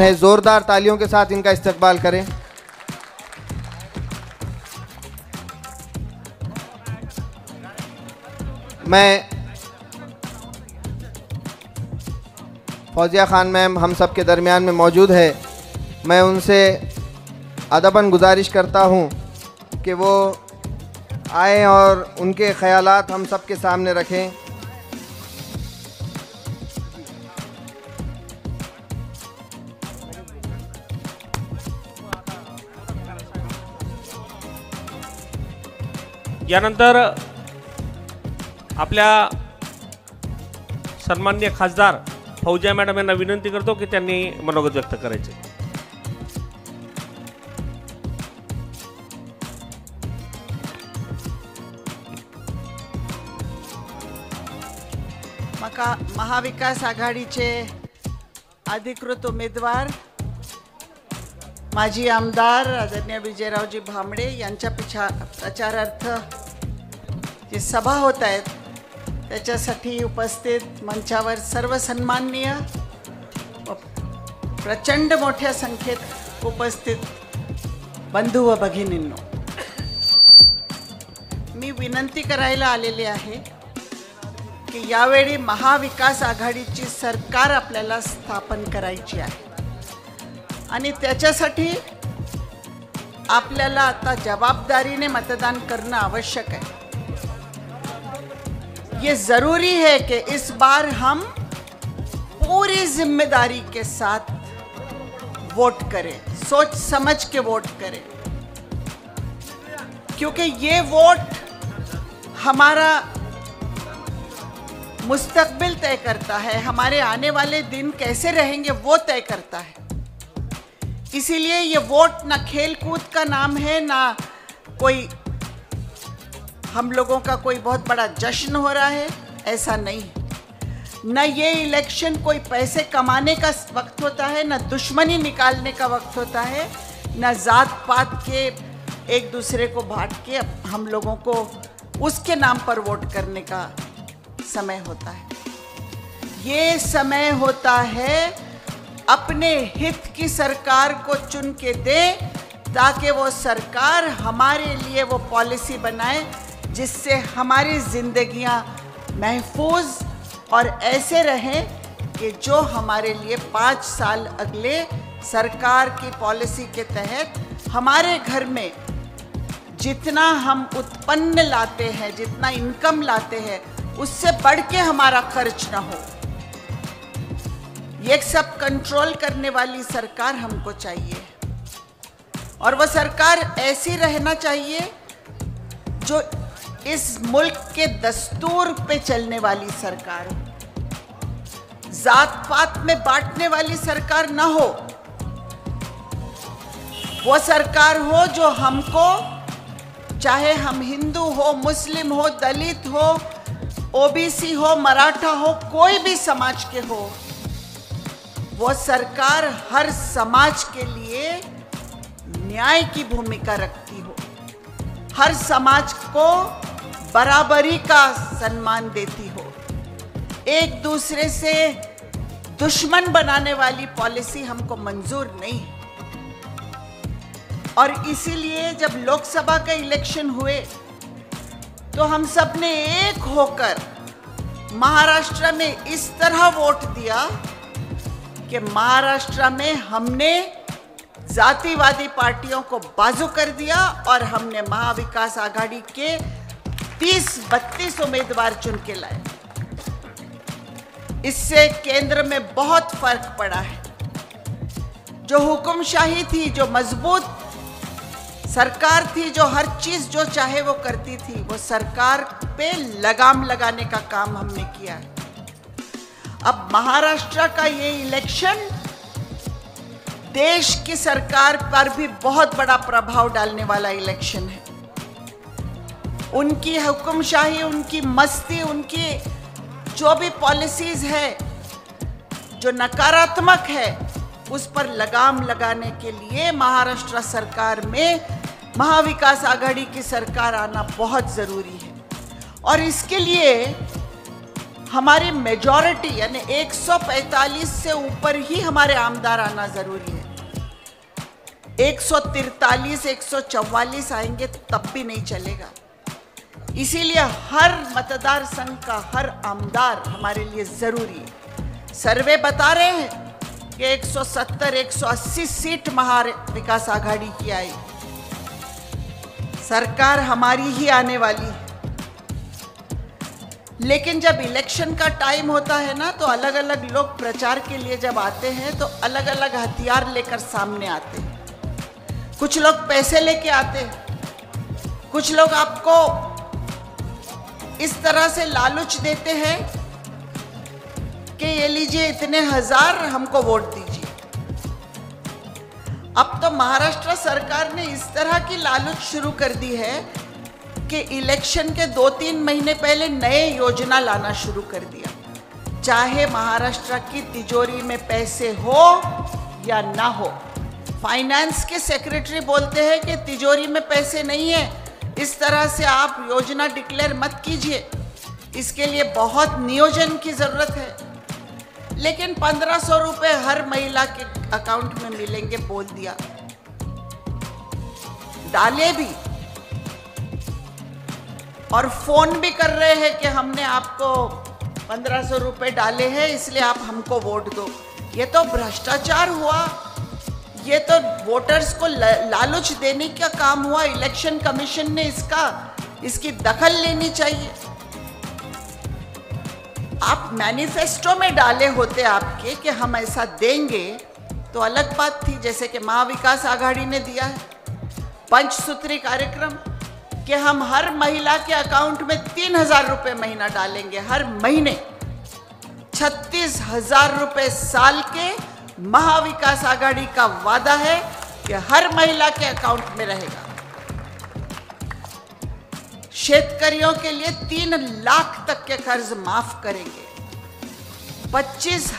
हैं, जोरदार तालियों के साथ इनका इस्तकबाल करें। मैं फौजिया खान मैम हम सब के दरमियान में मौजूद है, मैं उनसे अदबन गुजारिश करता हूं कि वो आए और उनके ख़यालात हम सब के सामने रखें। यानंतर आपल्या सन्माननीय खासदार फौजिया मॅडम यांना विनंती करतो की त्यांनी मनोगत व्यक्त करायचे। महाविकास आघाडीचे अधिकृत उमेदवार माजी आमदार आदरणीय विजयरावजी भांबळे यांच्या प्रचारार्थ जी सभा होत आहेत त्याच्यासाठी उपस्थित मंचावर सर्व सन्माननीय व प्रचंड मोठ्या संख्येत उपस्थित बंधू व भगिनींनो, मी विनंती करायला आलेली आहे की यावेळी महाविकास आघाडीची सरकार आपल्याला स्थापन करायची आहे आणि त्याच्यासाठी आपल्याला आता जवाबदारीने मतदान करना आवश्यक है। ये जरूरी है कि इस बार हम पूरी जिम्मेदारी के साथ वोट करें, सोच समझ के वोट करें, क्योंकि ये वोट हमारा मुस्तकबिल तय करता है, हमारे आने वाले दिन कैसे रहेंगे वो तय करता है। इसीलिए ये वोट ना खेल कूद का नाम है, ना कोई हम लोगों का कोई बहुत बड़ा जश्न हो रहा है, ऐसा नहीं है। न ये इलेक्शन कोई पैसे कमाने का वक्त होता है, न दुश्मनी निकालने का वक्त होता है, न जात पात के एक दूसरे को बांट के हम लोगों को उसके नाम पर वोट करने का समय होता है। ये समय होता है अपने हित की सरकार को चुन के दे, ताकि वो सरकार हमारे लिए वो पॉलिसी बनाए जिससे हमारी जिंदगियां महफूज और ऐसे रहें कि जो हमारे लिए 5 साल अगले सरकार की पॉलिसी के तहत हमारे घर में जितना हम उत्पन्न लाते हैं, जितना इनकम लाते हैं, उससे बढ़ के हमारा खर्च ना हो। ये सब कंट्रोल करने वाली सरकार हमको चाहिए और वह सरकार ऐसी रहना चाहिए जो इस मुल्क के दस्तूर पे चलने वाली सरकार हो, जात पात में बांटने वाली सरकार ना हो। वो सरकार हो जो हमको, चाहे हम हिंदू हो, मुस्लिम हो, दलित हो, ओबीसी हो, मराठा हो, कोई भी समाज के हो, वो सरकार हर समाज के लिए न्याय की भूमिका रखती हो, हर समाज को बराबरी का सम्मान देती हो, एक दूसरे से दुश्मन बनाने वाली पॉलिसी हमको मंजूर नहीं है। और इसीलिए जब लोकसभा का इलेक्शन हुए तो हम सब ने एक होकर महाराष्ट्र में इस तरह वोट दिया कि महाराष्ट्र में हमने जातिवादी पार्टियों को बाजू कर दिया और हमने महाविकास आघाड़ी के 30-32 उम्मीदवार चुन के लाए। इससे केंद्र में बहुत फर्क पड़ा है। जो हुकुमशाही थी, जो मजबूत सरकार थी, जो हर चीज जो चाहे वो करती थी, वो सरकार पे लगाम लगाने का काम हमने किया है। अब महाराष्ट्र का ये इलेक्शन देश की सरकार पर भी बहुत बड़ा प्रभाव डालने वाला इलेक्शन है। उनकी हुकुमशाही, उनकी मस्ती, उनकी जो भी पॉलिसीज है जो नकारात्मक है, उस पर लगाम लगाने के लिए महाराष्ट्र सरकार में महाविकास आघाड़ी की सरकार आना बहुत जरूरी है। और इसके लिए हमारी मेजॉरिटी यानी 145 से ऊपर ही हमारे आमदार आना जरूरी है। 143, 144 आएंगे तब भी नहीं चलेगा। इसीलिए हर मतदार संघ का हर आमदार हमारे लिए जरूरी है। सर्वे बता रहे हैं कि 170, 180 सीट महाविकास आघाड़ी की आई। सरकार हमारी ही आने वाली है। लेकिन जब इलेक्शन का टाइम होता है ना, तो अलग अलग लोग प्रचार के लिए जब आते हैं तो अलग अलग हथियार लेकर सामने आते हैं। कुछ लोग पैसे लेके आते हैं, कुछ लोग आपको इस तरह से लालच देते हैं कि ये लीजिए इतने हजार हमको वोट दीजिए। अब तो महाराष्ट्र सरकार ने इस तरह की लालच शुरू कर दी है कि इलेक्शन के 2-3 महीने पहले नए योजना लाना शुरू कर दिया। चाहे महाराष्ट्र की तिजोरी में पैसे हो या ना हो, फाइनेंस के सेक्रेटरी बोलते हैं कि तिजोरी में पैसे नहीं है, इस तरह से आप योजना डिक्लेयर मत कीजिए, इसके लिए बहुत नियोजन की जरूरत है। लेकिन 1500 रुपए हर महिला के अकाउंट में मिलेंगे बोल दिया, डाले भी और फोन भी कर रहे हैं कि हमने आपको 1500 रुपए डाले हैं इसलिए आप हमको वोट दो। ये तो भ्रष्टाचार हुआ, ये तो वोटर्स को लालच देने का काम हुआ। इलेक्शन कमीशन ने इसकी दखल लेनी चाहिए। आप मैनिफेस्टो में डाले होते आपके कि हम ऐसा देंगे तो अलग बात थी, जैसे कि महाविकास आघाड़ी ने दिया है पंचसूत्री कार्यक्रम कि हम हर महिला के अकाउंट में 3000 रुपए महीना डालेंगे हर महीने। 36,000 रुपए साल के महाविकास आघाड़ी का वादा है कि हर महिला के अकाउंट में रहेगा। शेतकरियों के लिए 3 लाख तक के कर्ज माफ करेंगे। 25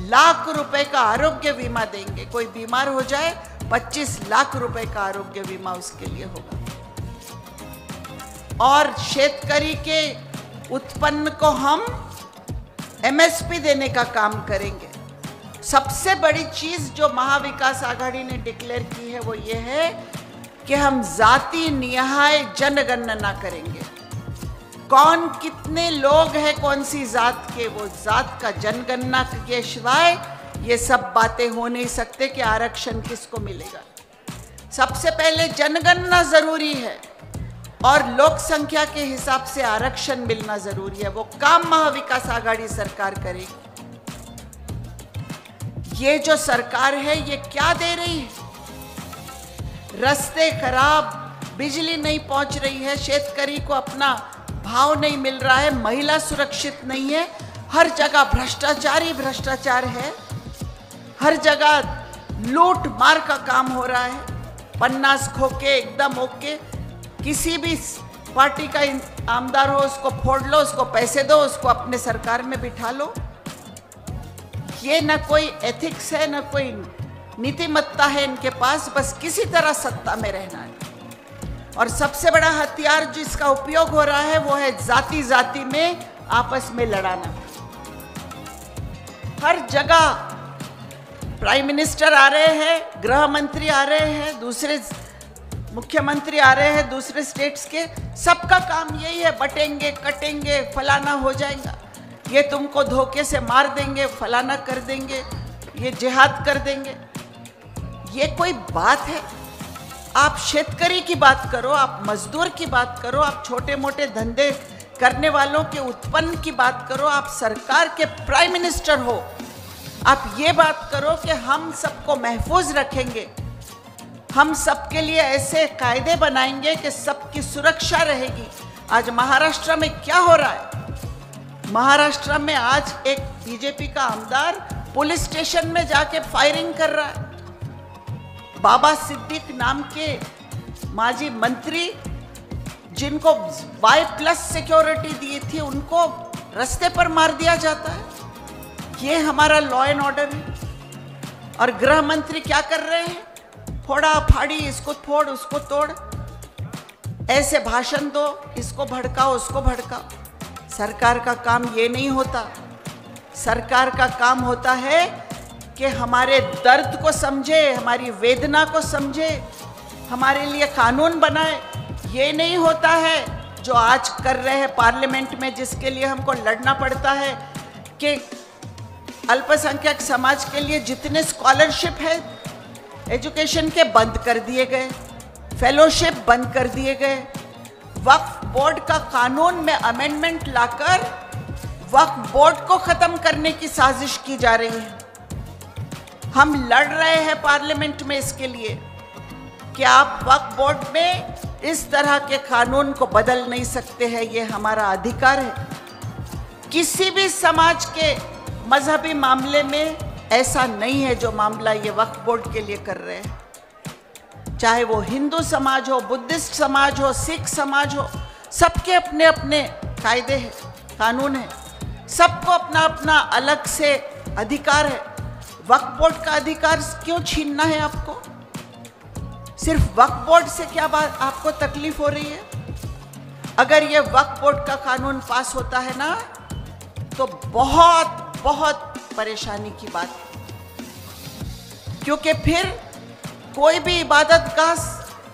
लाख रुपए का आरोग्य बीमा देंगे। कोई बीमार हो जाए 25 लाख रुपए का आरोग्य बीमा उसके लिए होगा। और शेतकरी के उत्पन्न को हम एमएसपी देने का काम करेंगे। सबसे बड़ी चीज जो महाविकास आघाड़ी ने डिक्लेयर की है वो ये है कि हम जाति निहाय जनगणना करेंगे। कौन कितने लोग हैं कौन सी जात के, वो जात का जनगणना के सिवाय ये सब बातें हो नहीं सकते कि आरक्षण किसको मिलेगा। सबसे पहले जनगणना जरूरी है और लोक संख्या के हिसाब से आरक्षण मिलना जरूरी है। वो काम महाविकास आघाड़ी सरकार करेगी। ये जो सरकार है ये क्या दे रही है? रास्ते खराब, बिजली नहीं पहुंच रही है, शेतकरी को अपना भाव नहीं मिल रहा है, महिला सुरक्षित नहीं है, हर जगह भ्रष्टाचार ही भ्रष्टाचार है, हर जगह लूट मार का काम हो रहा है। 50 खोके एकदम ओके, किसी भी पार्टी का आमदार हो उसको फोड़ लो, उसको पैसे दो, उसको अपने सरकार में बिठा लो। ये न कोई एथिक्स है न कोई नीतिमत्ता है इनके पास, बस किसी तरह सत्ता में रहना है। और सबसे बड़ा हथियार जिसका उपयोग हो रहा है वो है जाति जाति में आपस में लड़ाना। हर जगह प्राइम मिनिस्टर आ रहे हैं, गृह मंत्री आ रहे हैं, दूसरे मुख्यमंत्री आ रहे हैं दूसरे स्टेट्स के, सबका काम यही है बटेंगे कटेंगे, फलाना हो जाएगा, ये तुमको धोखे से मार देंगे, फलाना कर देंगे, ये जिहाद कर देंगे। ये कोई बात है? आप शेतकरी की बात करो, आप मजदूर की बात करो, आप छोटे मोटे धंधे करने वालों के उत्पन्न की बात करो, आप सरकार के प्राइम मिनिस्टर हो, आप ये बात करो कि हम सबको महफूज रखेंगे, हम सबके लिए ऐसे कायदे बनाएंगे कि सबकी सुरक्षा रहेगी। आज महाराष्ट्र में क्या हो रहा है? महाराष्ट्र में आज एक बीजेपी का आमदार पुलिस स्टेशन में जाके फायरिंग कर रहा है। बाबा सिद्दीक नाम के माजी मंत्री जिनको Y+ सिक्योरिटी दी थी उनको रास्ते पर मार दिया जाता है। ये हमारा लॉ एंड ऑर्डर है। और गृह मंत्री क्या कर रहे हैं? फोड़ा फाड़ी, इसको फोड़ उसको तोड़, ऐसे भाषण दो, इसको भड़काओ उसको भड़काओ। सरकार का काम ये नहीं होता। सरकार का काम होता है कि हमारे दर्द को समझे, हमारी वेदना को समझे, हमारे लिए कानून बनाए। ये नहीं होता है जो आज कर रहे हैं पार्लियामेंट में, जिसके लिए हमको लड़ना पड़ता है कि अल्पसंख्यक समाज के लिए जितने स्कॉलरशिप है एजुकेशन के बंद कर दिए गए, फेलोशिप बंद कर दिए गए। वक्फ बोर्ड का कानून में अमेंडमेंट लाकर वक्फ बोर्ड को खत्म करने की साजिश की जा रही है। हम लड़ रहे हैं पार्लियामेंट में इसके लिए कि आप वक्फ बोर्ड में इस तरह के कानून को बदल नहीं सकते हैं, ये हमारा अधिकार है। किसी भी समाज के मजहबी मामले में ऐसा नहीं है जो मामला ये वक्फ बोर्ड के लिए कर रहे हैं। चाहे वो हिंदू समाज हो, बुद्धिस्ट समाज हो, सिख समाज हो, सबके अपने अपने कायदे हैं, कानून है, सबको अपना अपना अलग से अधिकार है। वक्फ बोर्ड का अधिकार क्यों छीनना है आपको? सिर्फ वक्फ बोर्ड से क्या बात आपको तकलीफ हो रही है? अगर ये वक्फ बोर्ड का कानून पास होता है ना, तो बहुत बहुत परेशानी की बात है, क्योंकि फिर कोई भी इबादत गाह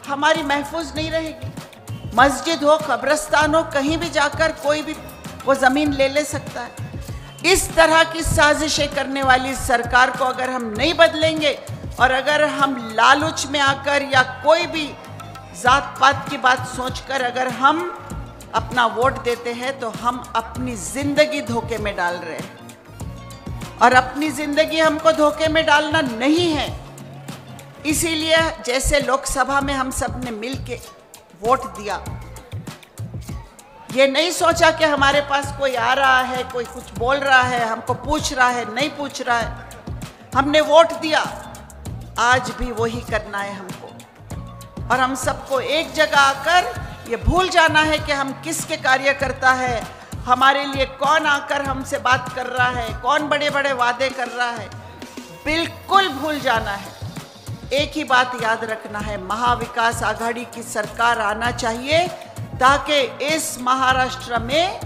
हमारी महफूज नहीं रहेगी। मस्जिद हो, कब्रिस्तान हो, कहीं भी जाकर कोई भी वो ज़मीन ले सकता है। इस तरह की साजिशें करने वाली सरकार को अगर हम नहीं बदलेंगे और अगर हम लालच में आकर या कोई भी जात पात की बात सोचकर अगर हम अपना वोट देते हैं, तो हम अपनी ज़िंदगी धोखे में डाल रहे हैं। और अपनी ज़िंदगी हमको धोखे में डालना नहीं है। इसीलिए जैसे लोकसभा में हम सब ने मिल के वोट दिया, ये नहीं सोचा कि हमारे पास कोई आ रहा है, कोई कुछ बोल रहा है, हमको पूछ रहा है, नहीं पूछ रहा है। हमने वोट दिया, आज भी वही करना है हमको। और हम सबको एक जगह आकर ये भूल जाना है कि हम किसके कार्यकर्ता है, हमारे लिए कौन आकर हमसे बात कर रहा है, कौन बड़े बड़े वादे कर रहा है, बिल्कुल भूल जाना है। एक ही बात याद रखना है, महाविकास आघाड़ी की सरकार आना चाहिए ताकि इस महाराष्ट्र में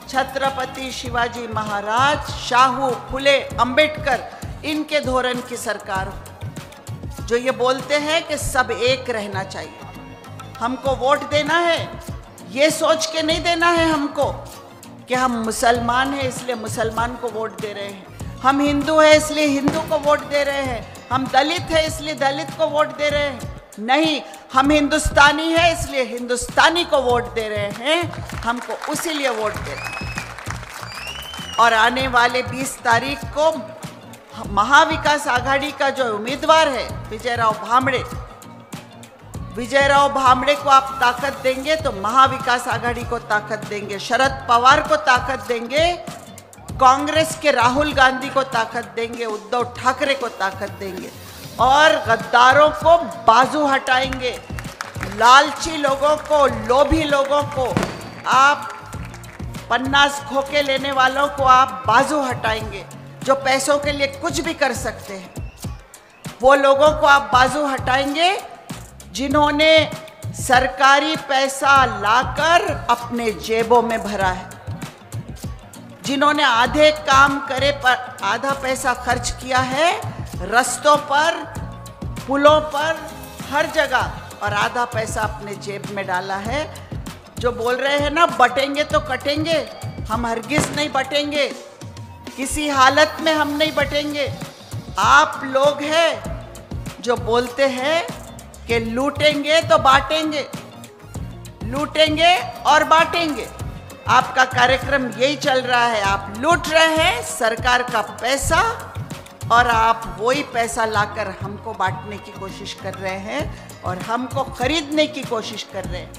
छत्रपति शिवाजी महाराज, शाहू फुले, अंबेडकर, इनके धोरण की सरकार हो, जो ये बोलते हैं कि सब एक रहना चाहिए। हमको वोट देना है, ये सोच के नहीं देना है हमको कि हम मुसलमान हैं इसलिए मुसलमान को वोट दे रहे हैं, हम हिंदू हैं इसलिए हिंदू को वोट दे रहे हैं, हम दलित हैं इसलिए दलित को वोट दे रहे हैं। नहीं, हम हिंदुस्तानी हैं इसलिए हिंदुस्तानी को वोट दे रहे हैं, हमको उसी लिए वोट दे रहे हैं। और आने वाले 20 तारीख को महाविकास आघाड़ी का जो उम्मीदवार है विजयराव भामरे को आप ताकत देंगे तो महाविकास आघाड़ी को ताकत देंगे, शरद पवार को ताकत देंगे, कांग्रेस के राहुल गांधी को ताकत देंगे, उद्धव ठाकरे को ताकत देंगे और गद्दारों को बाजू हटाएंगे। लालची लोगों को, लोभी लोगों को, आप 50 खोके लेने वालों को आप बाजू हटाएंगे, जो पैसों के लिए कुछ भी कर सकते हैं। वो लोगों को आप बाजू हटाएंगे जिन्होंने सरकारी पैसा लाकर अपने जेबों में भरा है, जिन्होंने आधे काम करे पर आधा पैसा खर्च किया है रस्तों पर, पुलों पर, हर जगह, और आधा पैसा अपने जेब में डाला है। जो बोल रहे हैं ना बटेंगे तो कटेंगे, हम हरगिज नहीं बटेंगे, किसी हालत में हम नहीं बटेंगे। आप लोग हैं जो बोलते हैं कि लूटेंगे तो बांटेंगे, लूटेंगे और बांटेंगे। आपका कार्यक्रम यही चल रहा है, आप लूट रहे हैं सरकार का पैसा और आप वही पैसा लाकर हमको बांटने की कोशिश कर रहे हैं और हमको खरीदने की कोशिश कर रहे हैं।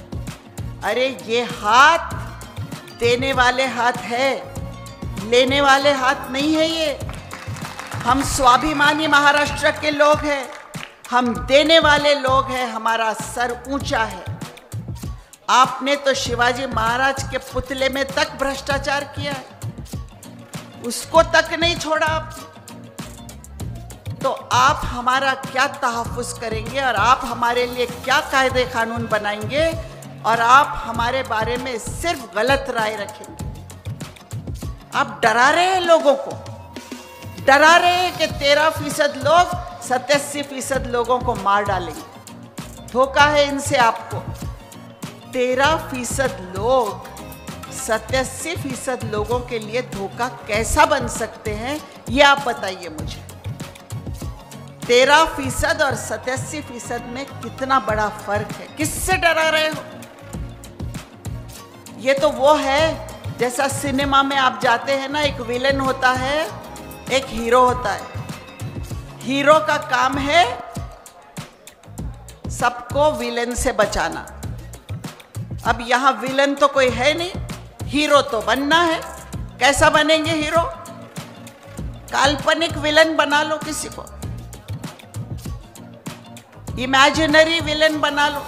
अरे ये हाथ देने वाले हाथ है, लेने वाले हाथ नहीं है ये। हम स्वाभिमानी महाराष्ट्र के लोग हैं, हम देने वाले लोग हैं, हमारा सर ऊंचा है। आपने तो शिवाजी महाराज के पुतले में तक भ्रष्टाचार किया है, उसको तक नहीं छोड़ा आपने। तो आप हमारा क्या तहफ़्फ़ुज़ करेंगे और आप हमारे लिए क्या कायदे कानून बनाएंगे और आप हमारे बारे में सिर्फ गलत राय रखेंगे। आप डरा रहे हैं लोगों को, डरा रहे हैं कि 13% लोग 87% लोगों को मार डालेंगे। धोखा है इनसे आपको। 13% लोग 87% लोगों के लिए धोखा कैसा बन सकते हैं, ये आप बताइए मुझे। 13% और 87% में कितना बड़ा फर्क है। किससे डरा रहे हो? ये तो वो है जैसा सिनेमा में आप जाते हैं ना, एक विलेन होता है, एक हीरो होता है। हीरो का काम है सबको विलेन से बचाना। अब यहां विलेन तो कोई है नहीं, हीरो तो बनना है। कैसा बनेंगे हीरो? काल्पनिक विलेन बना लो किसी को, इमेजिनरी विलेन बना लो।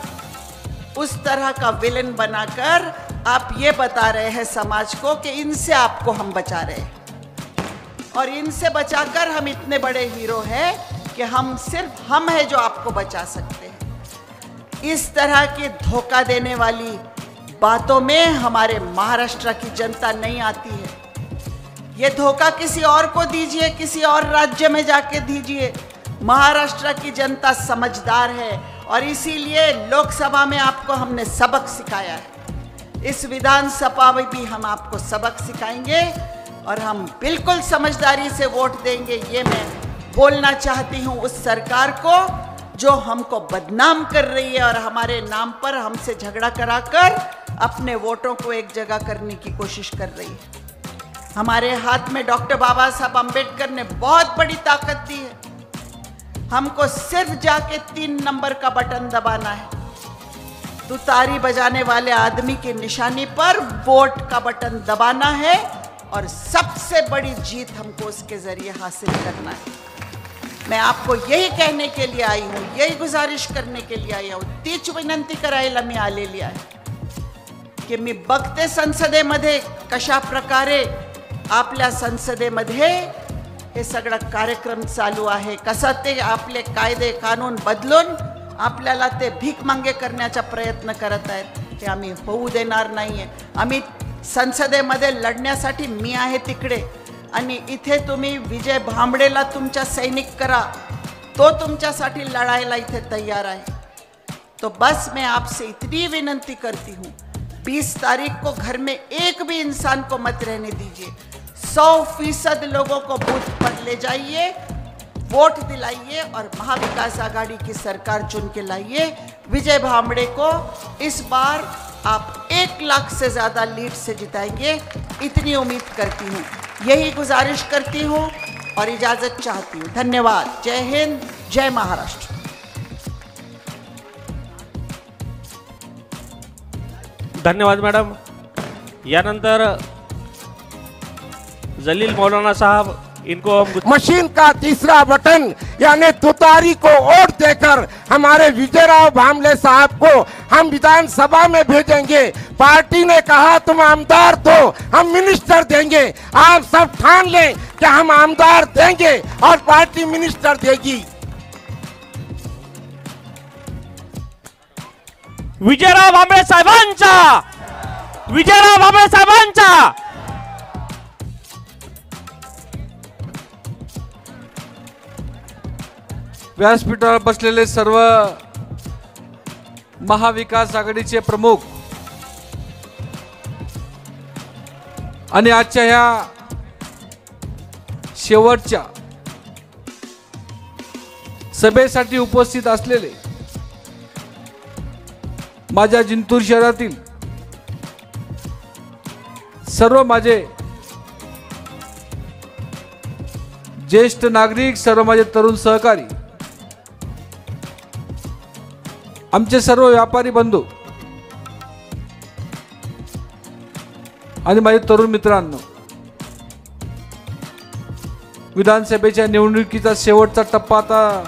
उस तरह का विलेन बनाकर आप ये बता रहे हैं समाज को कि इनसे आपको हम बचा रहे हैं, और इनसे बचाकर हम इतने बड़े हीरो हैं कि सिर्फ हम हैं जो आपको बचा सकते हैं। इस तरह की धोखा देने वाली बातों में हमारे महाराष्ट्र की जनता नहीं आती है। ये धोखा किसी और को दीजिए, किसी और राज्य में जाके दीजिए। महाराष्ट्र की जनता समझदार है और इसीलिए लोकसभा में आपको हमने सबक सिखाया है। इस विधानसभा में भी हम आपको सबक सिखाएंगे और हम बिल्कुल समझदारी से वोट देंगे। ये मैं बोलना चाहती हूँ उस सरकार को जो हमको बदनाम कर रही है और हमारे नाम पर हमसे झगड़ा कराकर अपने वोटों को एक जगह करने की कोशिश कर रही है। हमारे हाथ में डॉक्टर बाबा साहब अम्बेडकर ने बहुत बड़ी ताकत दी है। हमको सिर्फ जाके 3 नंबर का बटन दबाना है। तुतारी बजाने वाले आदमी की निशानी पर वोट का बटन दबाना है और सबसे बड़ी जीत हमको उसके जरिए हासिल करना है। मैं आपको यही कहने के लिए आई हूँ, यही गुजारिश करने के लिए आई हूँ। तीच विनंती करायला मी आलेली आहे की मी बघते संसदेमध्ये कशा प्रकारे आपल्या संसदेमध्ये हे सगळं कार्यक्रम चालू आहे, कसं ते आपले कायदे कानून बदलून आपल्याला ते भीक मागे करण्याचा प्रयत्न करत आहेत। ते आम्ही होऊ देणार नाहीये। आम्ही संसदेमध्ये लढण्यासाठी मी आहे तिकडे आणि इथे तुम्ही विजय भांबडेला तुमचा सैनिक करा, तो तुमच्यासाठी लढायला इथे तैयार आहे। तो बस मैं आपसे इतनी विनंती करती हूँ, 20 तारीख को घर में एक भी इंसान को मत रहने दीजिए। 100% लोगों को बूथ पर ले जाइए, वोट दिलाइए और महाविकास आघाड़ी की सरकार चुन के लाइए। विजय भांबड़े को इस बार आप 1 लाख से ज़्यादा लीड से जिताएंगे, इतनी उम्मीद करती हूँ। यही गुजारिश करती हूँ और इजाज़त चाहती हूँ। धन्यवाद। जय हिंद, जय महाराष्ट्र। धन्यवाद मॅडम। यानंतर जलील मौलाना साहब, इनको मशीन का तीसरा बटन यानी तुतारी को वोट देकर हमारे विजयराव भांबले साहब को हम विधानसभा में भेजेंगे। पार्टी ने कहा तुम आमदार दो, हम मिनिस्टर देंगे। आप सब ठान लें कि हम आमदार देंगे और पार्टी मिनिस्टर देगी। विजयराव भांबळे साहेबांचा, विजयराव भांबळे साहेबांचा। व्यासपीठावर बसलेले सर्व महाविकास आघाडीचे प्रमुख आणि आजच्या ह्या शेवटच्या सभेसाठी उपस्थित असलेले माझ्या जिंतूर शहरातील सर्व माझे ज्येष्ठ नागरिक, सर्व माझे तरुण सहकारी, आमचे सर्व व्यापारी बंधू आणि माझे तरुण मित्रांनो, विधानसभेच्या निवडणुकीचा शेवटचा टप्पा आता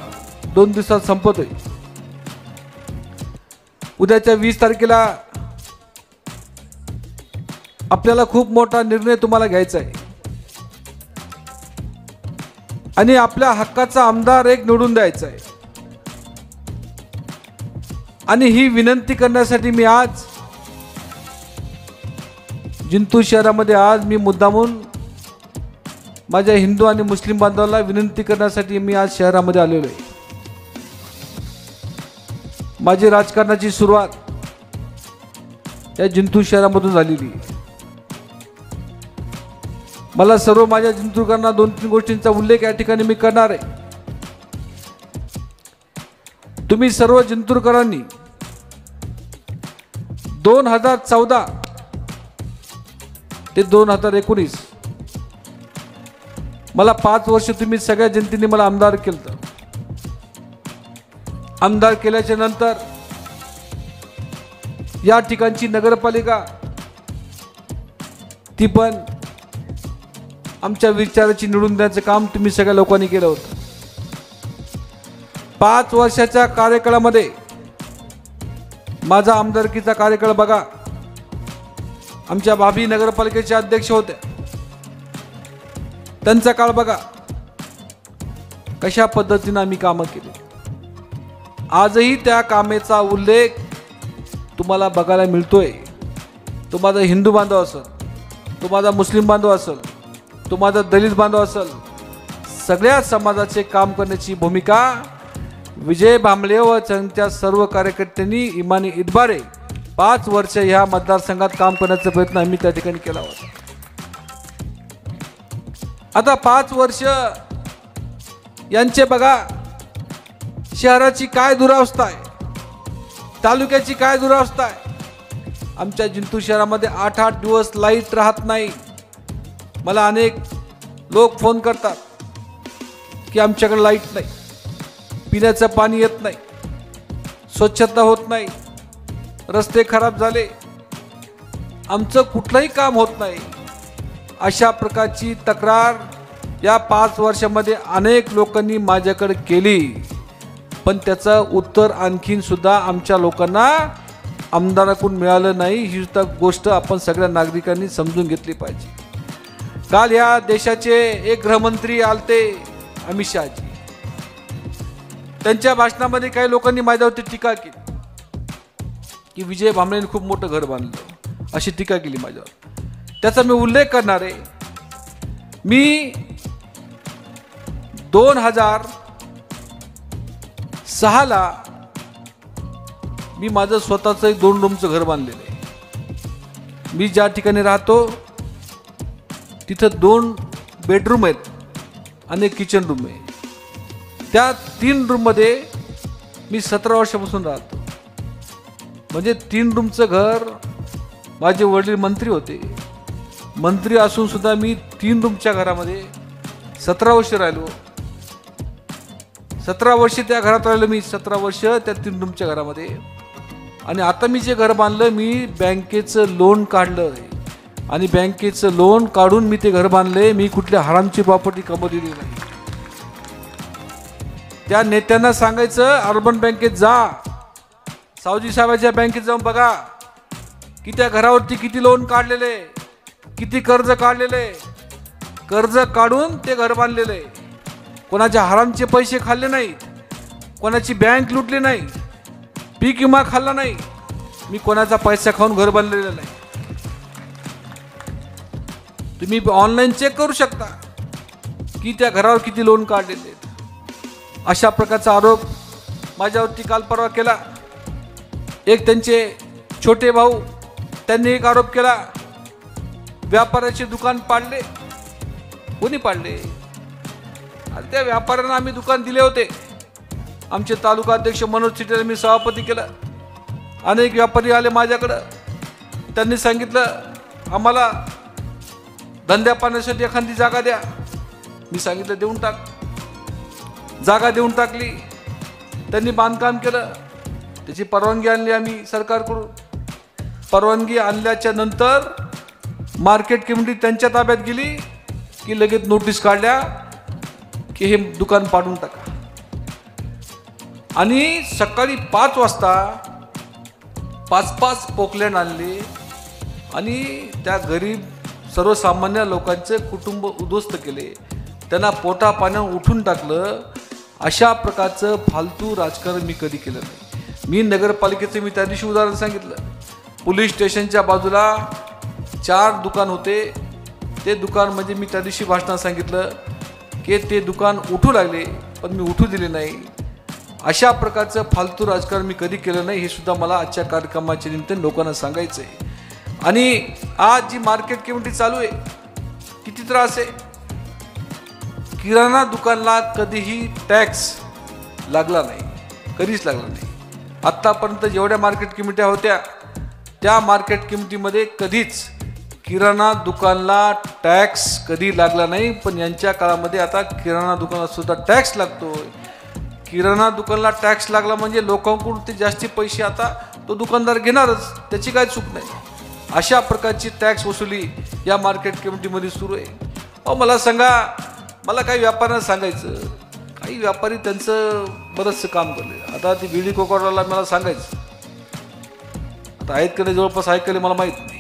2 दिवसात संपतोय। उद्याच्या 20 तारखेला आपल्याला खूप मोठा निर्णय तुम्हाला घ्यायचा आहे आणि आपल्या हक्काचा आमदार एक निवडून द्यायचा आहे। आणि ही विनंती करण्यासाठी मी आज जिंतूर शहरामध्ये आज मी मुद्दामून माझ्या हिंदू आणि मुस्लिम बांधवांना विनंती करण्यासाठी मी आज शहरामध्ये आलेलो आहे. माझी राजकारणाची सुरुवात या जिंतूर शहरामधून झालेली. मला सर्व माझ्या जिंतूरकरांना 2-3 गोष्टींचा उल्लेख या ठिकाणी मी करणार आहे. तुम्ही सर्व जिंतूरकरांनी 2014 ते 2019 मला 5 वर्ष तुम्ही सगळ्या जनतेने मला आमदार केलं. आमदार केल्याच्या नंतर या ठिकाणची नगरपालिका ती पण आमच्या विचाराची निवडून देण्याचं काम तुम्ही सगळ्या लोकांनी केलं होतं. 5 वर्षाच्या कार्यकाळामध्ये माझा आमदारकीचा कार्यकाळ बघा. आमच्या भाभी नगरपालिकेचे अध्यक्ष होते, त्यांचा काळ बघा. कशा पद्धतीने आम्ही कामं केली. आजही त्या कामेचा उल्लेख तुम्हाला बघायला मिळतोय. तो माझा हिंदू बांधव असेल, तो माझा मुस्लिम बांधव असेल, तो माझा दलित बांधव असेल, सगळ्या समाजाचे काम करण्याची भूमिका विजय भांबळे व त्यांच्या सर्व कार्यकर्त्यांनी इमानी इतबारे 5 वर्ष ह्या मतदारसंघात काम करण्याचा प्रयत्न आम्ही त्या ठिकाणी केला होता. आता 5 वर्ष यांचे बघा, शहराची काय दुरावस्था आहे, तालुक्याची काय दुरावस्था आहे. आमच्या जिंतूर शहरामध्ये 8-8 दिवस लाईट राहत नाही. मला अनेक लोक फोन करतात की आमच्याकडे लाईट नाही, पिण्याचं पाणी येत नाही, स्वच्छता होत नाही, रस्ते खराब झाले, आमचं कुठलंही काम होत नाही. अशा प्रकारची तक्रार या 5 वर्षामध्ये अनेक लोकांनी माझ्याकडे केली. पण त्याचं उत्तर आणखीन सुद्धा आमच्या लोकांना आमदाराकडून मिळालं नाही. ही सुद्धा गोष्ट आपण सगळ्या नागरिकांनी समजून घेतली पाहिजे. काल या देशाचे एक गृहमंत्री आलते, अमित शहाजी. त्यांच्या भाषणामध्ये काही लोकांनी माझ्यावरती टीका केली की विजय भांबळेंनी खूप मोठं घर बांधलं, अशी टीका केली माझ्यावर. त्याचा मी उल्लेख करणार आहे. मी 2006ला मी माझं स्वतःचं एक 2 रूमचं घर बांधलेलं आहे. मी ज्या ठिकाणी राहतो तिथं 2 बेडरूम आहेत आणि एक किचन रूम आहे. त्या 3 रूममध्ये मी 17 वर्षापासून राहतो. म्हणजे 3 रूमचं घर. माझे वडील मंत्री होते, मंत्री असून सुद्धा मी 3 रूमच्या घरामध्ये 17 वर्ष राहिलो. 17 वर्ष त्या घरात राहिलो मी, 17 वर्ष त्या 3 रूमच्या घरामध्ये. आणि आता मी जे घर बांधलं, मी बँकेचं लोन काढलं आणि बँकेचं लोन काढून मी ते घर बांधले. मी कुठल्या हरामची प्रॉपर्टी कमवलेली नाही. त्या नेत्यांना सांगायचं अर्बन बँकेत जा, सावजी साहेबांच्या बँकेत जाऊन बघा की त्या घरावरती किती लोन काढलेले, किती कर्ज काढलेले. कर्ज काढून ते घर बांधलेले. कोणाच्या हरामचे पैसे खाल्ले नाहीत, कोणाची बँक लुटली नाही, पीक विमा खाल्ला नाही. मी कोणाचा पैसा खाऊन घर बांधलेलं नाही. तुम्ही ऑनलाईन चेक करू शकता की त्या घरावर किती लोन काढलेले. अशा प्रकारचा आरोप माझ्यावरती काल परवा केला. एक त्यांचे छोटे भाऊ, त्यांनी एक आरोप केला, व्यापाऱ्याचे दुकान पाडले. कोणी पाडले? आणि त्या व्यापाऱ्यांना आम्ही दुकान दिले होते. आमचे तालुका अध्यक्ष मनोज चिटेला मी सभापती केलं. अनेक व्यापारी आले माझ्याकडं. त्यांनी सांगितलं आम्हाला धंद्या पाण्यासाठी एखादी जागा द्या. मी सांगितलं देऊन टाक. जागा देऊन टाकली. त्यांनी बांधकाम केलं. त्याची परवानगी आणली आम्ही सरकारकडून. परवानगी आणल्याच्या नंतर मार्केट कमिटी त्यांच्या ताब्यात गेली की लगेच नोटीस काढल्या की हे दुकान पाडून टाका. आणि सकाळी 5 वाजता 5 पोकलँड आणले आणि त्या गरीब सर्वसामान्य लोकांचे कुटुंब उद्ध्वस्त केले. त्यांना पोटा पाण्यावर उठून टाकलं. अशा प्रकारचं फालतू राजकारण मी कधी केलं नाही. मी नगरपालिकेचं मी त्या दिवशी उदाहरण सांगितलं. पोलीस स्टेशनच्या बाजूला 4 दुकान होते. ते दुकान म्हणजे मी त्या दिवशी भाषणात सांगितलं की ते दुकान उठू लागले, पण मी उठू दिले नाही. अशा प्रकारचं फालतू राजकारण मी कधी केलं नाही, हे सुद्धा मला आजच्या कार्यक्रमाच्या निमित्ताने लोकांना सांगायचं आहे. आणि आज जी मार्केट कमिटी चालू आहे, किती त्रास आहे. किराणा दुकानला कधीही टॅक्स लागला नाही, कधीच लागला नाही. आत्तापर्यंत जेवढ्या मार्केट कमिट्या होत्या त्या मार्केट कमिटीमध्ये कधीच किराणा दुकानला टॅक्स कधी लागला नाही. पण यांच्या काळामध्ये आता किराणा दुकानाला सुद्धा टॅक्स लागतोय. किराणा दुकानला टॅक्स लागला म्हणजे लोकांकडून ते जास्ती पैसे आता तो दुकानदार घेणारच, त्याची काय चूक नाही. अशा प्रकारची टॅक्स वसुली या मार्केट कमिटीमध्ये सुरू आहे. अहो मला सांगा, मला काही व्यापाऱ्यांना सांगायचं, काही व्यापारी त्यांचं बरंचसं काम करले. आता ती बीडी कोकराला मला सांगायचं, आता आहेत का नाही जवळपास आहेत का मला माहीत नाही.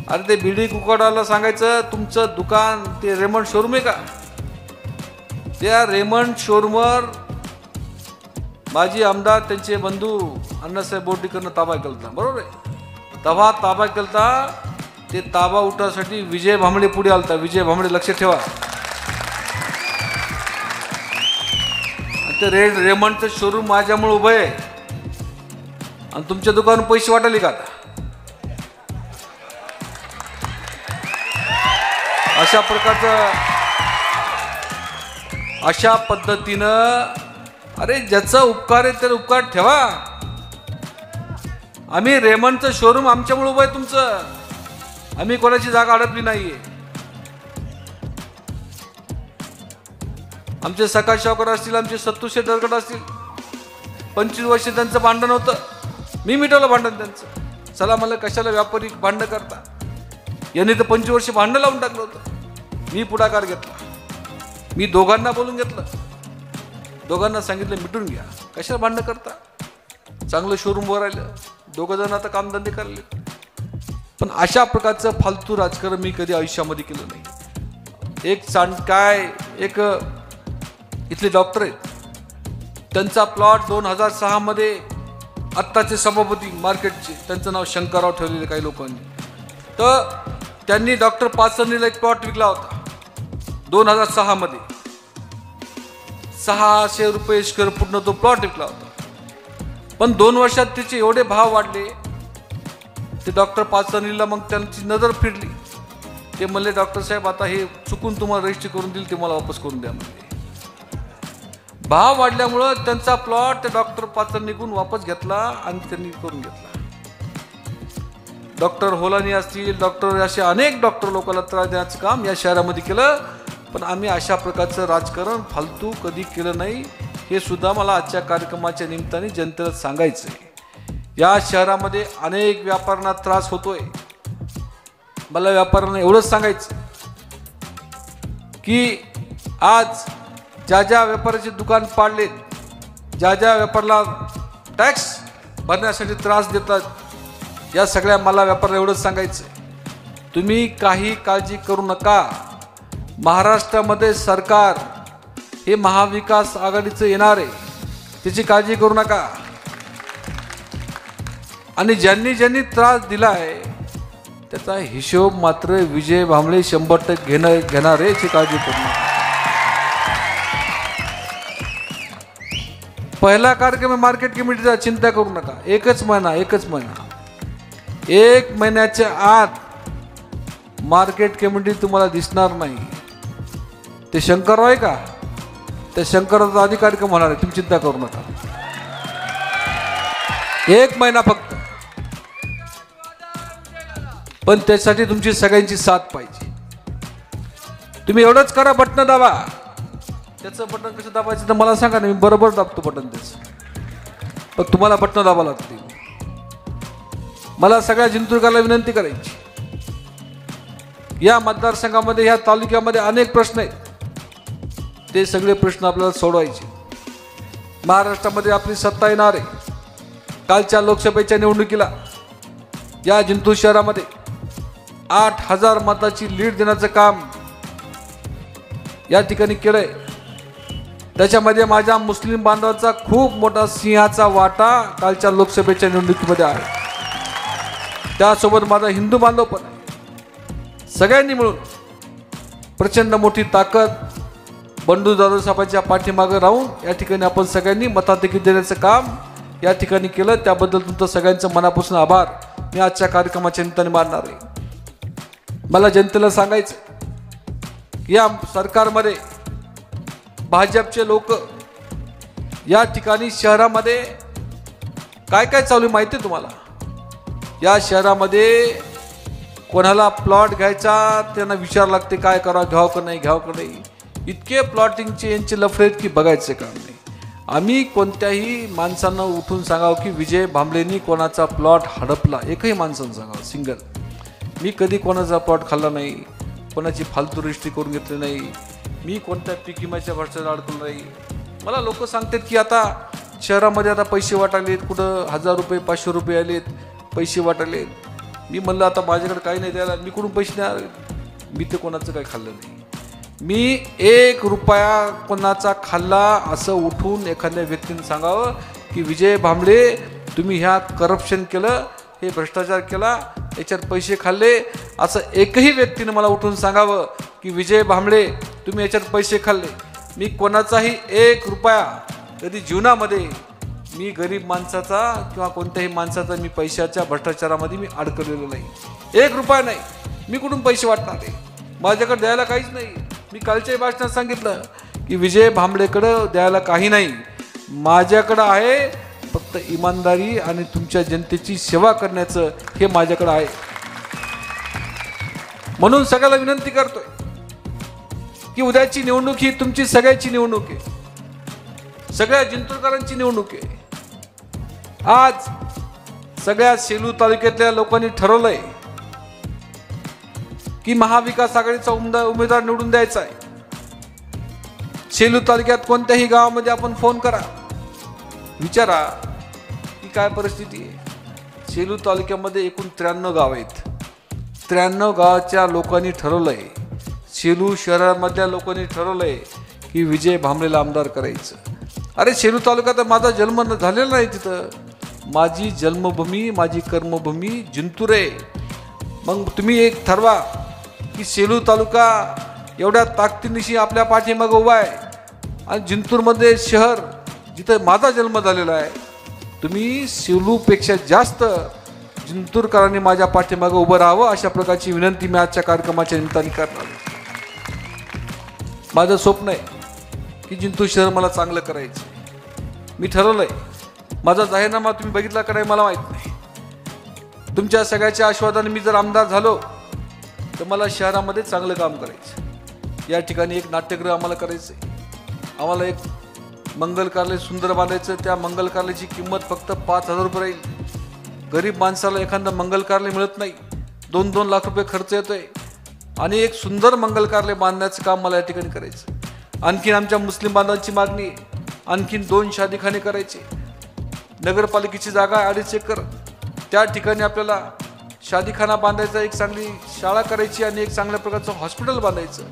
अरे ते बीडी कुकडाला सांगायचं तुमचं दुकान ते रेमंड शोरूम आहे का, त्या रेमंड शोरूमवर माजी आमदार त्यांचे बंधू अण्णासाहेब बोर्डीकरनं ताबा केलता, बरोबर आहे. तेव्हा ताबा केलता, ते ताबा उठासाठी विजय भांबळे पुढे आलता. विजय भांबळे लक्ष ठेवा. ते रेमंडचं शोरूम माझ्यामुळे उभं आहे आणि तुमच्या दुकानावर पैसे वाटाले का आता. अशा पद्धतीनं अरे ज्याचा उपकार आहे त्याला उपकार ठेवा. आम्ही रेमंडचं शोरूम आमच्यामुळे उभं आहे तुमचं, आम्ही कोणाची जागा अडकली नाहीये. आमचे सकाश शावकर असतील, आमचे सत्तूशे दरगड असतील, 25 वर्ष त्यांचं भांडण होतं, मी मिटवलं भांडण त्यांचं. चला मला कशाला व्यापारी भांडण करता, यांनी तर 25 वर्ष भांडण लावून टाकलं होतं. मी पुढाकार घेतला, मी दोघांना बोलून घेतलं, दोघांना सांगितलं मिटून घ्या, कशाला भांडण करता. चांगलं शोरूमवर राहिलं, दोघं जण आता कामधंदे करले. पण अशा प्रकारचं फालतू राजकारण मी कधी आयुष्यामध्ये केलं नाही. एक इथले डॉक्टर आहेत, त्यांचा प्लॉट 2006 मध्ये आत्ताचे सभापती मार्केटचे, त्यांचं नाव शंकरराव ठेवलेले काही लोकांनी, तर त्यांनी डॉक्टर पाचरणीला एक प्लॉट विकला होता 2006 मध्ये. 600 रुपये स्क्वेअर फूटनं तो प्लॉट विकला होता. पण 2 वर्षात त्याचे एवढे भाव वाढले, ते डॉक्टर पाचरणीला मग त्यांची नजर फिरली. ते म्हणले डॉक्टर साहेब आता हे चुकून तुम्हाला रजिस्ट्री करून दिली, ते मला वापस करून द्या म्हणजे. भाव वाढल्यामुळं त्यांचा प्लॉट त्या डॉक्टर पाचरणीकडून वापस घेतला आणि त्यांनी करून घेतला. डॉक्टर होलानी असतील, डॉक्टर असे अनेक डॉक्टर लोकांना त्रास देण्याचं काम या शहरामध्ये केलं. पण आम्ही अशा प्रकारचं राजकारण फालतू कधी केलं नाही, हे सुद्धा मला आजच्या कार्यक्रमाच्या निमित्ताने जनतेला सांगायचं आहे. या शहरामध्ये अनेक व्यापाऱ्यांना त्रास होतोय. मला व्यापाऱ्यांना एवढंच सांगायचं की आज ज्या ज्या व्यापाऱ्याचे दुकान पाडलेत, ज्या ज्या व्यापाऱ्याला टॅक्स भरण्यासाठी त्रास देतात, या सगळ्या मला व्यापाऱ्याला एवढंच सांगायचं आहे, तुम्ही काही काळजी करू नका. महाराष्ट्रामध्ये सरकार हे महाविकास आघाडीचं येणार आहे, त्याची काळजी करू नका. आणि ज्यांनी ज्यांनी त्रास दिला आहे त्याचा हिशोब मात्र विजय भांबळे 100% घेणार आहे, याची काळजी करू नका. पहिला कार्यक्रम मार्केट कमिटीचा, चिंता करू नका. एकच महिना 1 महिन्याच्या आत मार्केट कमिटी तुम्हाला दिसणार नाही. ते शंकरराव आहे का, त्या शंकररावचा आधी कार्यक्रम होणार आहे, तुम्ही चिंता करू नका. 1 महिना फक्त. पण त्यासाठी तुमची सगळ्यांची साथ पाहिजे. तुम्ही एवढंच करा, बटन दाबा. त्याचं बटन कसं दाबायचं तर मला सांगा ना, मी बरोबर दाबतो बटन त्याचं. पण तुम्हाला बटन दाबावं लागते. मला सगळ्या जिंतूरकरांना विनंती करायची, या मतदारसंघामध्ये, ह्या तालुक्यामध्ये अनेक प्रश्न आहेत, ते सगळे प्रश्न आपल्याला सोडवायचे. महाराष्ट्रामध्ये आपली सत्ता येणार आहे. कालच्या लोकसभेच्या निवडणुकीला या जिंतूर शहरामध्ये 8,000 मताची लीड देण्याचं काम या ठिकाणी केलंय. त्याच्यामध्ये माझ्या मुस्लिम बांधवांचा खूप मोठा सिंहाचा वाटा कालच्या लोकसभेच्या निवडणुकीमध्ये आहे. त्यासोबत माझा हिंदू बांधव पण आहे. सगळ्यांनी मिळून प्रचंड मोठी ताकद बंडू जाधव साहेबांच्या पाठीमागे राहून या ठिकाणी आपण सगळ्यांनी मताधिक्य देण्याचं काम या ठिकाणी केलं. त्याबद्दल तुमचं सगळ्यांचं मनापासून आभार मी आजच्या कार्यक्रमाच्या निमित्ताने मानणार आहे. मला जनतेला सांगायचं या सरकारमध्ये भाजपचे लोक या ठिकाणी शहरामध्ये काय काय चालू आहे माहिती आहे तुम्हाला? या शहरामध्ये कोणाला प्लॉट घ्यायचा त्यांना विचार लागते काय करावं, घ्यावं का नाही, घ्यावं का नाही. इतके प्लॉटिंगचे यांचे लफडे आहेत की बघायचे काम नाही. आम्ही कोणत्याही माणसांना उठून सांगावं की विजय भांबळेंनी कोणाचा प्लॉट हडपला, एकही माणसानं सांगावं सिंगल. मी कधी कोणाचा प्लॉट खाल्ला नाही, कोणाची फालतू रजिस्ट्री करून घेतली नाही, मी कोणत्या पीक विम्याच्या भरसावर अडकलो नाही. मला लोक सांगतात की आता शहरामध्ये आता पैसे वाटालेत, कुठं 1000 रुपये 500 रुपये आलेत, पैसे वाटालेत. मी म्हणलं आता माझ्याकडे काही नाही द्यायला, मी कुठून पैसे द्या. मी ते कोणाचं काही खाल्लं नाही. मी 1 रुपया कोणाचा खाल्ला असं उठून एखाद्या व्यक्तीने सांगावं की विजय भांबळे तुम्ही ह्या करप्शन केलं, हे भ्रष्टाचार केला, याच्यात पैसे खाल्ले, असं एकही व्यक्तीने मला उठून सांगावं की विजय भांबळे तुम्ही याच्यात पैसे खाल्ले. मी कोणाचाही 1 रुपया कधी जीवनामध्ये मी गरीब माणसाचा किंवा कोणत्याही माणसाचा मी पैशाच्या भ्रष्टाचारामध्ये मी अडकलेलो नाही. 1 रुपया नाही. मी कुठून पैसे वाटणार आहे? माझ्याकडे द्यायला काहीच नाही. मी कालच्याही भाषणात सांगितलं की विजय भांबळेकडं द्यायला काही नाही, माझ्याकडं आहे फक्त इमानदारी आणि तुमच्या जनतेची सेवा करण्याचं हे माझ्याकडं आहे. म्हणून सगळ्याला विनंती करतोय की उद्याची निवडणूक ही तुमची सगळ्याची निवडणूक आहे, सगळ्या जिंतूरकरांची निवडणूक आहे. आज सगळ्या सेलू तालुक्यातल्या लोकांनी ठरवलंय की महाविकास आघाडीचा उमेदवार निवडून द्यायचा आहे. सेलू तालुक्यात कोणत्याही गावामध्ये आपण फोन करा, विचारा की काय परिस्थिती आहे. सेलू तालुक्यामध्ये एकूण 93 गाव आहेत. 93 गावाच्या लोकांनी ठरवलंय, सेलू शहरामधल्या लोकांनी ठरवलंय की विजय भांबळेला आमदार करायचं. अरे सेलू तालुक्यात माझा जन्म झालेला नाही, तिथं माझी जन्मभूमी माझी कर्मभूमी जिंतूर आहे. मग तुम्ही एक ठरवा की सेलू तालुका एवढ्या ताकदीनिशी आपल्या पाठीमागे उभा आहे आणि जिंतूरमध्ये शहर जिथं माझा जन्म झालेला आहे, तुम्ही सेलूपेक्षा जास्त जिंतूरकरांनी माझ्या पाठीमागे उभं राहावं अशा प्रकारची विनंती मी आजच्या कार्यक्रमाच्या निमित्ताने करणार. माझं स्वप्न आहे की जिंतूर शहर मला चांगलं करायचं. मी ठरवलंय. माझा जाहीरनामा तुम्ही बघितला का नाही मला माहीत नाही. तुमच्या सगळ्याच्या आशीर्वादाने मी जर आमदार झालो तर मला शहरामध्ये चांगलं काम करायचं. या ठिकाणी एक नाट्यगृह आम्हाला करायचं आहे. आम्हाला एक मंगल कार्यालय सुंदर बांधायचं. त्या मंगल कार्यालयाची किंमत फक्त 5000 रुपये राहील. गरीब माणसाला एखादं मंगल कार्यालय मिळत नाही, 2-2 लाख रुपये खर्च येतोय. आणि एक सुंदर मंगल कार्यालय बांधण्याचं काम मला या ठिकाणी करायचं. आणखीन आमच्या मुस्लिम बांधवांची मागणी आहे, आणखीन 2 शादीखाने करायचे. नगरपालिकेची जागा 2.5 एकर, त्या ठिकाणी आपल्याला शादीखाना बांधायचा, एक चांगली शाळा करायची आणि एक चांगल्या प्रकारचं हॉस्पिटल बांधायचं.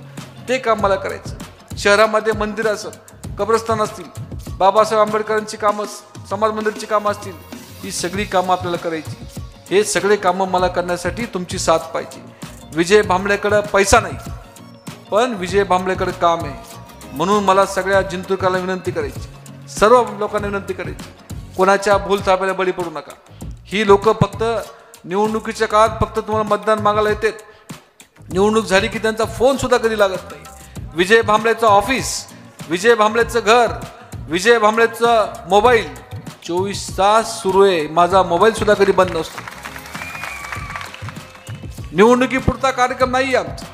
ते काम मला करायचं. शहरामध्ये मंदिर असेल, कब्रस्तान असतील, बाबासाहेब आंबेडकरांची कामं, समाज मंदिरची कामं असतील, ही सगळी कामं आपल्याला करायची. हे सगळे कामं मला करण्यासाठी तुमची साथ पाहिजे. विजय भांबळेकडे पैसा नाही, पण विजय भांबळेकडे काम आहे. म्हणून मला सगळ्या जिंतूरकरांना विनंती करायची, सर्व लोकांना विनंती करायची, कोणाच्या भूलथापाला बळी पडू नका. ही लोक फक्त निवडणुकीच्या काळात फक्त तुम्हाला मतदान मागायला येतात. निवडणूक झाली की त्यांचा फोन सुद्धा कधी लागत नाही. विजय भांबळेचं ऑफिस, विजय भांबळेचं घर, विजय भांबळेचं मोबाईल 24 तास सुरू आहे. माझा मोबाईल सुद्धा कधी बंद नसतो. निवडणुकीपुरता कार्यक्रम नाही आमचा.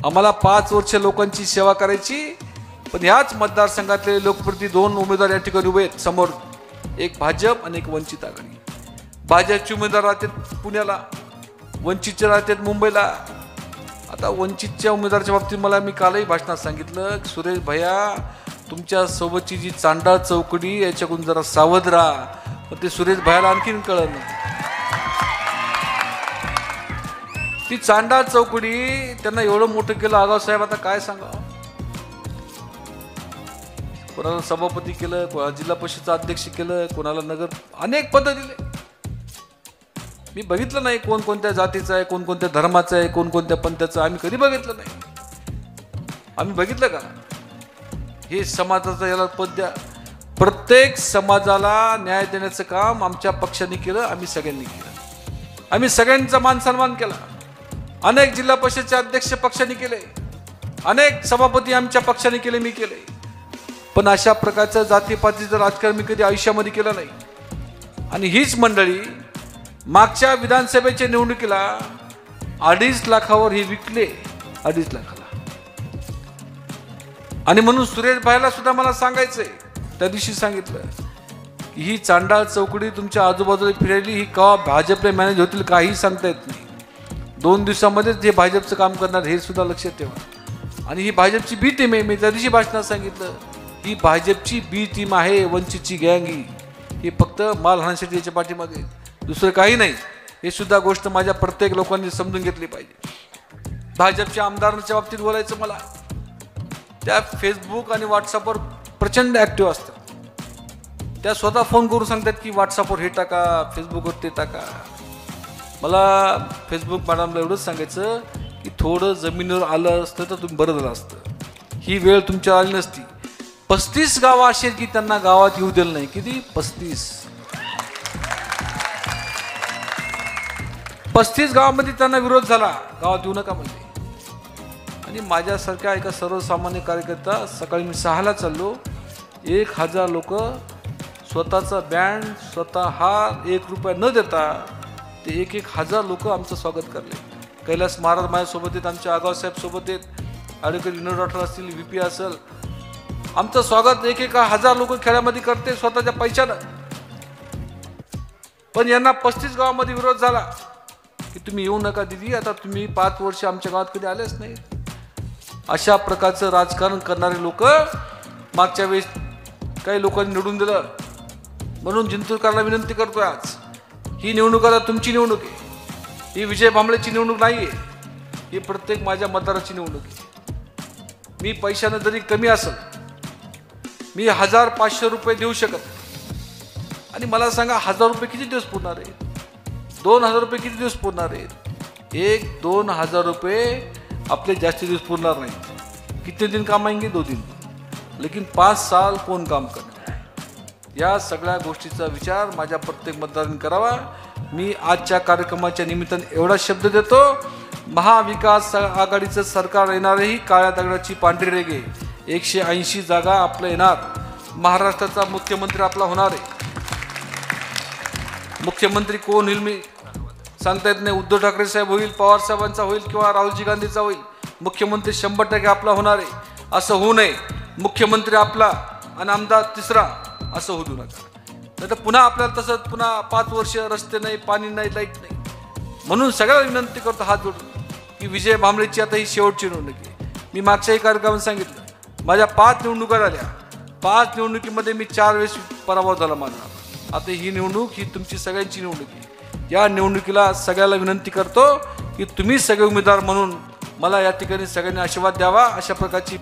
आम्हाला 5 वर्ष लोकांची सेवा करायची. पण याच मतदारसंघातले लोकप्रती 2 उमेदवार या ठिकाणी उभे आहेत समोर, एक भाजप आणि एक वंचित आघाडी. भाजपचे उमेदवार राहतात पुण्याला, वंचितचे राहतात मुंबईला. आता वंचितच्या उमेदवाराच्या बाबतीत मी कालही भाषणात सांगितलं, सुरेश भैया तुमच्या सोबतची जी चांडाळ चौकडी याच्याकडून जरा सावध राहा. पण ते सुरेश भैयाला आणखीन कळलं नाही. ती चांडाळ चौकडी त्यांना एवढं मोठं केलं आगाव साहेब, आता काय सांगावं. कोणाला सभापती केलं, कोणाला जिल्हा परिषदचं अध्यक्ष केलं, कोणाला नगर, अनेक पद दिले. मी बघितलं नाही कोण कोणत्या जातीचा आहे, कोण कोणत्या धर्माचा आहे, कोण कोणत्या पंथाचा, आम्ही कधी बघितलं नाही. आम्ही बघितलं का हे समाजाचं याला पद द्या. प्रत्येक समाजाला न्याय देण्याचं काम आमच्या पक्षाने केलं, आम्ही सगळ्यांनी केलं. आम्ही सगळ्यांचा मान सन्मान केला. अनेक जिल्हा परिषदचे अध्यक्ष पक्षाने केले, अनेक सभापती आमच्या पक्षाने केले, मी केले. पण अशा प्रकारचं जातीपातीचं राजकारण मी कधी आयुष्यामध्ये केलं नाही. आणि हीच मंडळी मागच्या विधानसभेच्या निवडणुकीला 2.5 लाखावर हे विकले, 2.5 लाखाला. आणि म्हणून सुरेश भाईला सुद्धा मला सांगायचंय, त्या दिवशी सांगितलं की ही चांडाळ चौकडी तुमच्या आजूबाजूला फिरायली, ही केव्हा भाजपला मॅनेज होतील काही सांगता येत नाही. 2 दिवसामध्येच हे भाजपचं काम करणार हे सुद्धा लक्षात ठेवा. आणि ही भाजपची बी टीम आहे. मी त्या दिवशी भाषणात सांगितलं ही भाजपची बी टीम आहे, वंचितची गँग ही फक्त माल हाणण्यासाठी याच्या पाठीमागे, दुसरं काही नाही. हे सुद्धा गोष्ट माझ्या प्रत्येक लोकांनी समजून घेतली पाहिजे. भाजपच्या आमदारांच्या बाबतीत बोलायचं मला, त्या फेसबुक आणि व्हॉट्सअपवर प्रचंड ॲक्टिव्ह असतात. त्या स्वतः फोन करून सांगतात की व्हॉट्सअपवर हे टाका, फेसबुकवर ते टाका. मला फेसबुक मॅडमला एवढंच सांगायचं की थोडं जमिनीवर आलं असतं तर तुम्ही बरं झालं असतं. ही वेळ तुमच्या आली नसती. 35 गावं अशी आहेत की त्यांना गावात येऊ दिलं नाही. किती? 35 गावामध्ये त्यांना विरोध झाला, गावात येऊ नका म्हणजे. आणि माझ्यासारख्या एका सर्वसामान्य कार्यकर्ता सकाळी मी 6ला चाललो, 1000 लोक स्वतःचा बँड, स्वतः हार 1 रुपया न देता ते 1000 लोक आमचं स्वागत करले. कैलास महाराज माझ्यासोबत आहेत, आमच्या आगावसाहेब सोबत आहेत, ॲडव्होकेट विनोद राठोड असतील, VP असेल. आमचं स्वागत 1000 लोक खेड्यामध्ये करते स्वतःच्या पैशानं. पण यांना 35 गावामध्ये विरोध झाला की तुम्ही येऊ नका दिदी, आता तुम्ही 5 वर्ष आमच्या गावात कधी आलेच नाही. अशा प्रकारचं राजकारण करणारे लोक मागच्या वेळेस काही लोकांनी निवडून दिलं. म्हणून जिंतूरकरांना विनंती करतोय, आज ही निवडणूक आता तुमची निवडणूक आहे. ही विजय भांबळेची निवडणूक नाही आहे, ही प्रत्येक माझ्या मतदाराची निवडणूक आहे. मी पैशानं जरी कमी असेल, मी 1500 रुपये देऊ शकत. आणि मला सांगा 1000 रुपये किती दिवस पुरणार आहेत? 2000 रुपये किती दिवस पुरणार आहेत? 1-2 रुपये आपले जास्ती दिवस पुरणार नाही. कितने दिन काम आएंगे? 2 दिन. लेकिन 5 साल कोण काम करणार? या सगळ्या गोष्टीचा विचार माझ्या प्रत्येक मतदारांनी करावा. मी आजच्या कार्यक्रमाच्या निमित्ताने एवढा शब्द देतो, महाविकास आघाडीचं सरकार येणारही काळ्या दगडाची पांढरी रेघे, 180 जागा आपलं येणार. महाराष्ट्राचा मुख्यमंत्री आपला होणार आहे. मुख्यमंत्री कोण होईल मी सांगता येत नाही. उद्धव ठाकरे साहेब होईल, पवार साहेबांचा होईल किंवा राहुलजी गांधीचा होईल. मुख्यमंत्री 100% आपला होणार आहे. असं होऊ नये मुख्यमंत्री आपला आणि आमदार तिसरा, असं होऊ नका. नाही तर पुन्हा आपल्याला तसंच पुन्हा 5 वर्ष रस्ते नाही, पाणी नाही, लाईट नाही. म्हणून सगळ्याला विनंती करतो हात जोडून की विजय भांबळेची आता ही शेवटची निवडणूक आहे. मी मागच्याही कार्यक्रमात सांगितलं, माझ्या 5 निवडणुका झाल्या, 5 निवडणुकीमध्ये मी 4 वेळेस पराभव झाला माझा. आता ही निवडणूक ही तुमची सगळ्यांची निवडणूक आहे. या निवडणुकीला सगळ्याला विनंती करतो की तुम्ही सगळे उमेदवार म्हणून मला या ठिकाणी सगळ्यांनी आशीर्वाद द्यावा. अशा प्रकारची